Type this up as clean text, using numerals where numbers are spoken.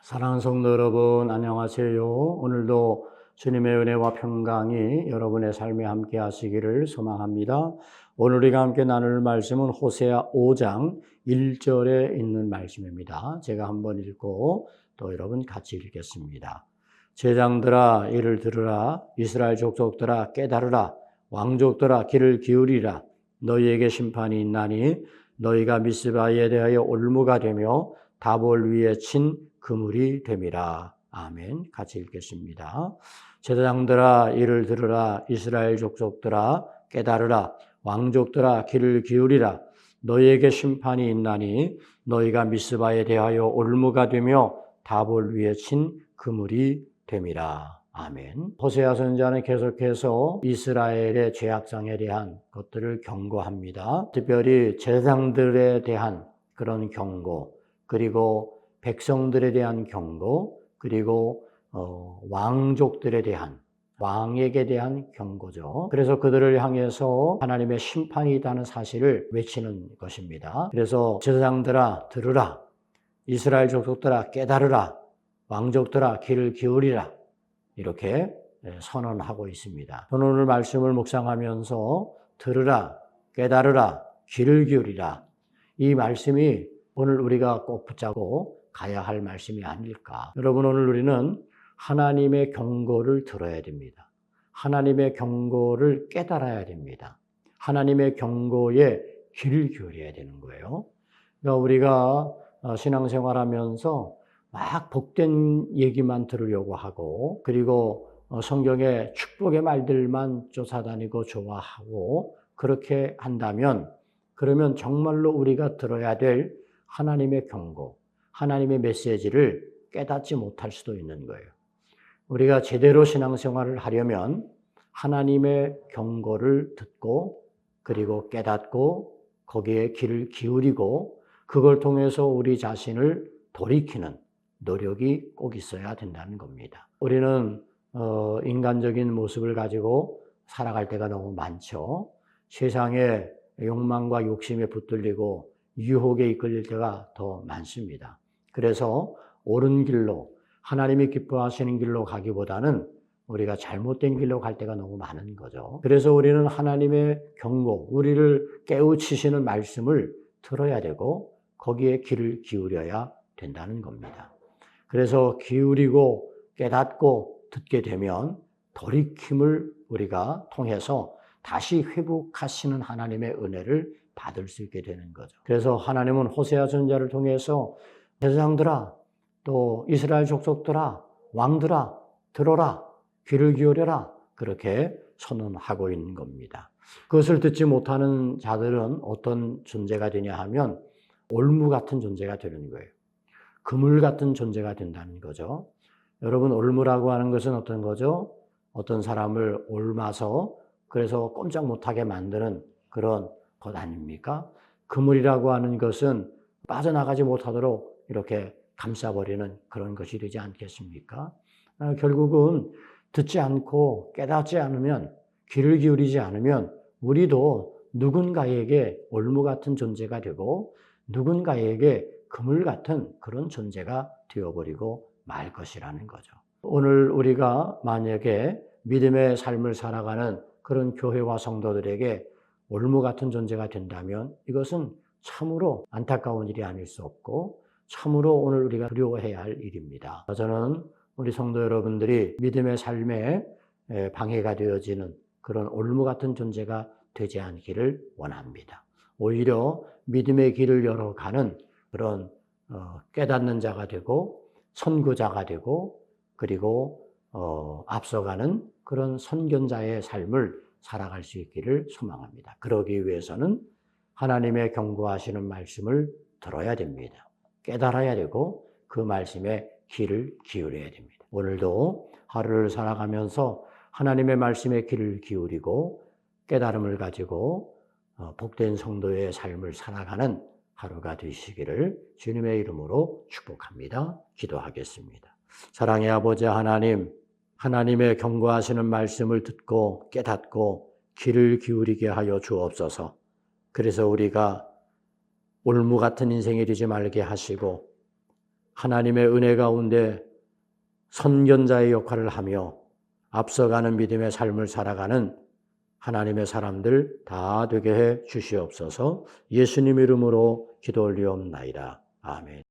사랑하는 성도 여러분, 안녕하세요. 오늘도 주님의 은혜와 평강이 여러분의 삶에 함께 하시기를 소망합니다. 오늘 우리가 함께 나눌 말씀은 호세아 5장 1절에 있는 말씀입니다. 제가 한번 읽고 또 여러분 같이 읽겠습니다. 제장들아 이를 들으라. 이스라엘 족속들아 깨달으라. 왕족들아 귀를 기울이라. 너희에게 심판이 있나니 너희가 미스바에 대하여 올무가 되며 다볼 위에 친 그물이 됨이라. 아멘. 같이 읽겠습니다. 제사장들아 이를 들으라. 이스라엘 족속들아 깨달으라. 왕족들아 귀를 기울이라. 너희에게 심판이 있나니 너희가 미스바에 대하여 올무가 되며 다볼 위에 친 그물이 됨이라. 아멘. 호세아 선지자는 계속해서 이스라엘의 죄악상에 대한 것들을 경고합니다. 특별히 제사장들에 대한 그런 경고, 그리고 백성들에 대한 경고, 그리고 왕족들에 대한, 왕에게 대한 경고죠. 그래서 그들을 향해서 하나님의 심판이 있다는 사실을 외치는 것입니다. 그래서 제사장들아 들으라. 이스라엘 족속들아 깨달으라. 왕족들아 귀를 기울이라. 이렇게 선언하고 있습니다. 저는 오늘 말씀을 묵상하면서 들으라, 깨달으라, 귀를 기울이라. 이 말씀이 오늘 우리가 꼭 붙잡고 가야 할 말씀이 아닐까. 여러분, 오늘 우리는 하나님의 경고를 들어야 됩니다. 하나님의 경고를 깨달아야 됩니다. 하나님의 경고에 귀를 기울여야 되는 거예요. 그러니까 우리가 신앙생활하면서 막 복된 얘기만 들으려고 하고, 그리고 성경의 축복의 말들만 쫓아다니고 좋아하고, 그렇게 한다면, 그러면 정말로 우리가 들어야 될 하나님의 경고, 하나님의 메시지를 깨닫지 못할 수도 있는 거예요. 우리가 제대로 신앙생활을 하려면 하나님의 경고를 듣고, 그리고 깨닫고, 거기에 귀를 기울이고, 그걸 통해서 우리 자신을 돌이키는 노력이 꼭 있어야 된다는 겁니다. 우리는 인간적인 모습을 가지고 살아갈 때가 너무 많죠. 세상의 욕망과 욕심에 붙들리고 유혹에 이끌릴 때가 더 많습니다. 그래서 옳은 길로, 하나님이 기뻐하시는 길로 가기보다는 우리가 잘못된 길로 갈 때가 너무 많은 거죠. 그래서 우리는 하나님의 경고, 우리를 깨우치시는 말씀을 들어야 되고 거기에 귀를 기울여야 된다는 겁니다. 그래서 기울이고 깨닫고 듣게 되면 돌이킴을 우리가 통해서 다시 회복하시는 하나님의 은혜를 받을 수 있게 되는 거죠. 그래서 하나님은 호세아 선지자를 통해서 제사장들아, 또 이스라엘 족속들아, 왕들아, 들어라, 귀를 기울여라, 그렇게 선언하고 있는 겁니다. 그것을 듣지 못하는 자들은 어떤 존재가 되냐 하면 올무 같은 존재가 되는 거예요. 그물 같은 존재가 된다는 거죠. 여러분, 올무라고 하는 것은 어떤 거죠? 어떤 사람을 옮아서 그래서 꼼짝 못하게 만드는 그런 것 아닙니까? 그물이라고 하는 것은 빠져나가지 못하도록 이렇게 감싸버리는 그런 것이 되지 않겠습니까? 결국은 듣지 않고 깨닫지 않으면, 귀를 기울이지 않으면 우리도 누군가에게 올무 같은 존재가 되고 누군가에게 그물 같은 그런 존재가 되어버리고 말 것이라는 거죠. 오늘 우리가 만약에 믿음의 삶을 살아가는 그런 교회와 성도들에게 올무 같은 존재가 된다면 이것은 참으로 안타까운 일이 아닐 수 없고 참으로 오늘 우리가 두려워해야 할 일입니다. 저는 우리 성도 여러분들이 믿음의 삶에 방해가 되어지는 그런 올무 같은 존재가 되지 않기를 원합니다. 오히려 믿음의 길을 열어가는 그런 깨닫는 자가 되고 선구자가 되고 그리고 앞서가는 그런 선견자의 삶을 살아갈 수 있기를 소망합니다. 그러기 위해서는 하나님의 경고하시는 말씀을 들어야 됩니다. 깨달아야 되고 그 말씀에 귀를 기울여야 됩니다. 오늘도 하루를 살아가면서 하나님의 말씀에 귀를 기울이고 깨달음을 가지고 복된 성도의 삶을 살아가는 하루가 되시기를 주님의 이름으로 축복합니다. 기도하겠습니다. 사랑의 아버지 하나님, 하나님의 경고하시는 말씀을 듣고 깨닫고 귀를 기울이게 하여 주옵소서. 그래서 우리가 올무 같은 인생이 되지 말게 하시고 하나님의 은혜 가운데 선견자의 역할을 하며 앞서가는 믿음의 삶을 살아가는 하나님의 사람들 다 되게 해 주시옵소서. 예수님 이름으로 기도 올리옵나이다. 아멘.